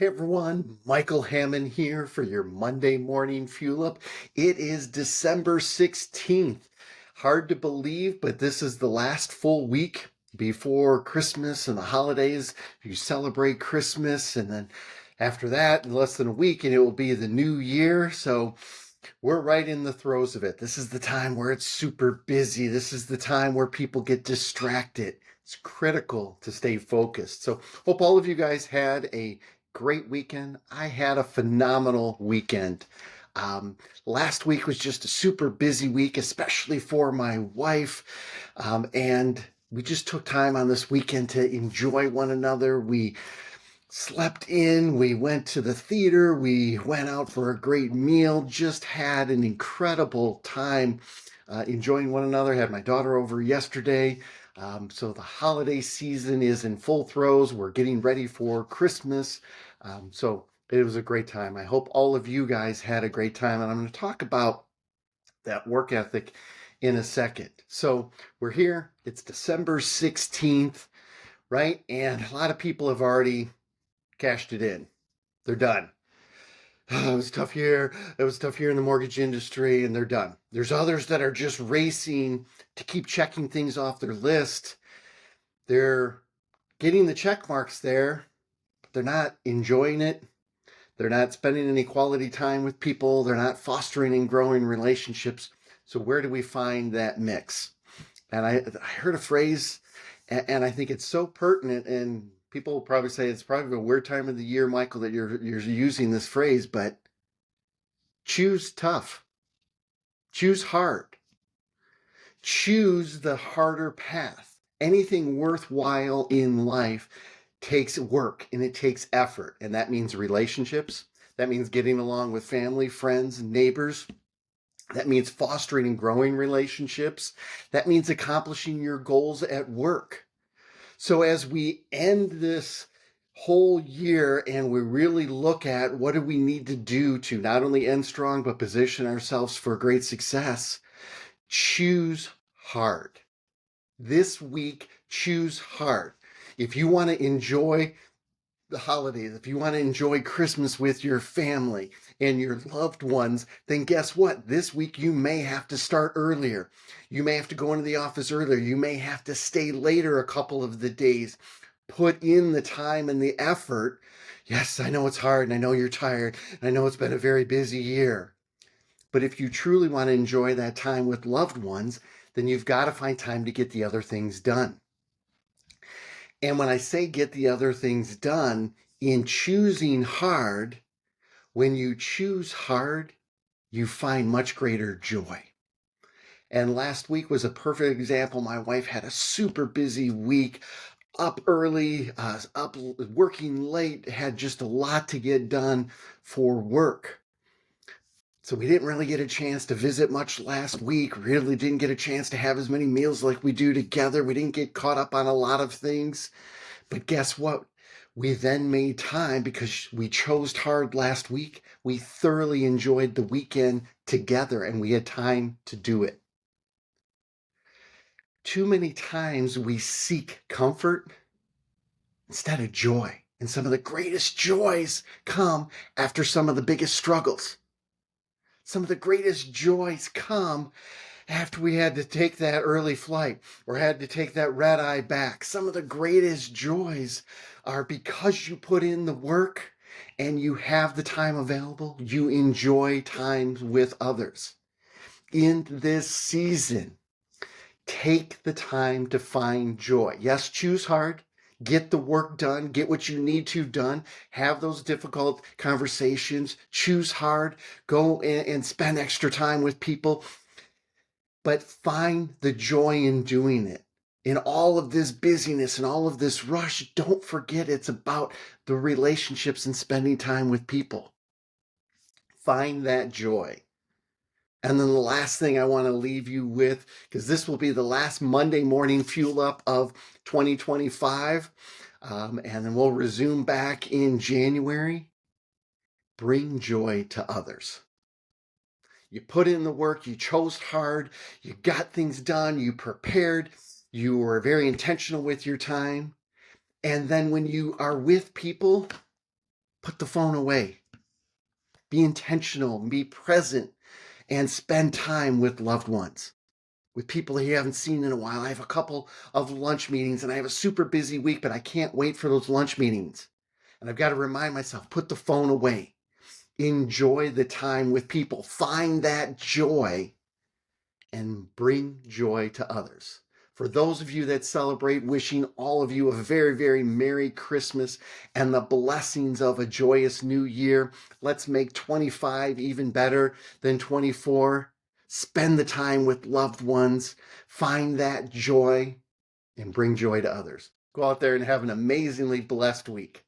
Hey everyone, Michael Hammond here for your Monday morning fuel up. It is December 16th. Hard to believe, but this is the last full week before Christmas and the holidays. You celebrate Christmas, and then after that, in less than a week, and it will be the new year. So we're right in the throes of it. This is the time where it's super busy. This is the time where people get distracted. It's critical to stay focused. So, hope all of you guys had a great weekend. I had a phenomenal weekend. Um, Last week was just a super busy week, especially for my wife. And we just took time on this weekend to enjoy one another. We slept in, we went to the theater, we went out for a great meal, just had an incredible time enjoying one another. Had my daughter over yesterday. So the holiday season is in full throes. We're getting ready for Christmas. So it was a great time. I hope all of you guys had a great time. And I'm going to talk about that work ethic in a second. So we're here. It's December 16th, right? And a lot of people have already cashed it in. They're done. Oh, it was tough here. It was tough here in the mortgage industry, and they're done. There's others that are just racing to keep checking things off their list. They're getting the check marks there, but they're not enjoying it. They're not spending any quality time with people. They're not fostering and growing relationships. So where do we find that mix? And I heard a phrase, and I think it's so pertinent. And people will probably say it's probably a weird time of the year, Michael, that you're using this phrase. But choose tough, choose hard, choose the harder path. Anything worthwhile in life takes work and it takes effort, and that means relationships. That means getting along with family, friends, neighbors. That means fostering and growing relationships. That means accomplishing your goals at work. So as we end this whole year and we really look at what do we need to do to not only end strong, but position ourselves for great success, choose hard. This week, choose hard. If you want to enjoy the holidays, if you want to enjoy Christmas with your family and your loved ones, then guess what? This week you may have to start earlier. You may have to go into the office earlier. You may have to stay later a couple of the days. Put in the time and the effort. Yes, I know it's hard and I know you're tired and I know it's been a very busy year. But if you truly want to enjoy that time with loved ones, then you've got to find time to get the other things done. And when I say get the other things done, in choosing hard, when you choose hard, you find much greater joy. And last week was a perfect example. My wife had a super busy week, up early, up working late, had just a lot to get done for work. So we didn't really get a chance to visit much last week. Really didn't get a chance to have as many meals like we do together. We didn't get caught up on a lot of things. But guess what? We then made time because we chose hard last week. We thoroughly enjoyed the weekend together and we had time to do it. Too many times we seek comfort instead of joy. And some of the greatest joys come after some of the biggest struggles. Some of the greatest joys come after we had to take that early flight or had to take that red eye back. Some of the greatest joys are because you put in the work and you have the time available, you enjoy time with others. In this season, take the time to find joy. Yes, choose hard. Get the work done, get what you need to done, have those difficult conversations, choose hard, go and spend extra time with people, but find the joy in doing it. In all of this busyness and all of this rush, don't forget it's about the relationships and spending time with people. Find that joy. And then the last thing I want to leave you with, because this will be the last Monday morning fuel up of 2025, and then we'll resume back in January. Bring joy to others. You put in the work, you chose hard, you got things done, you prepared, you were very intentional with your time. And then when you are with people, Put the phone away. Be intentional, be present, and spend time with loved ones, with people that you haven't seen in a while. I have a couple of lunch meetings and I have a super busy week, but I can't wait for those lunch meetings. And I've got to remind myself, put the phone away. Enjoy the time with people. Find that joy and bring joy to others. For those of you that celebrate, wishing all of you a very, very Merry Christmas and the blessings of a joyous new year. Let's make 25 even better than 24. Spend the time with loved ones. Find that joy and bring joy to others. Go out there and have an amazingly blessed week.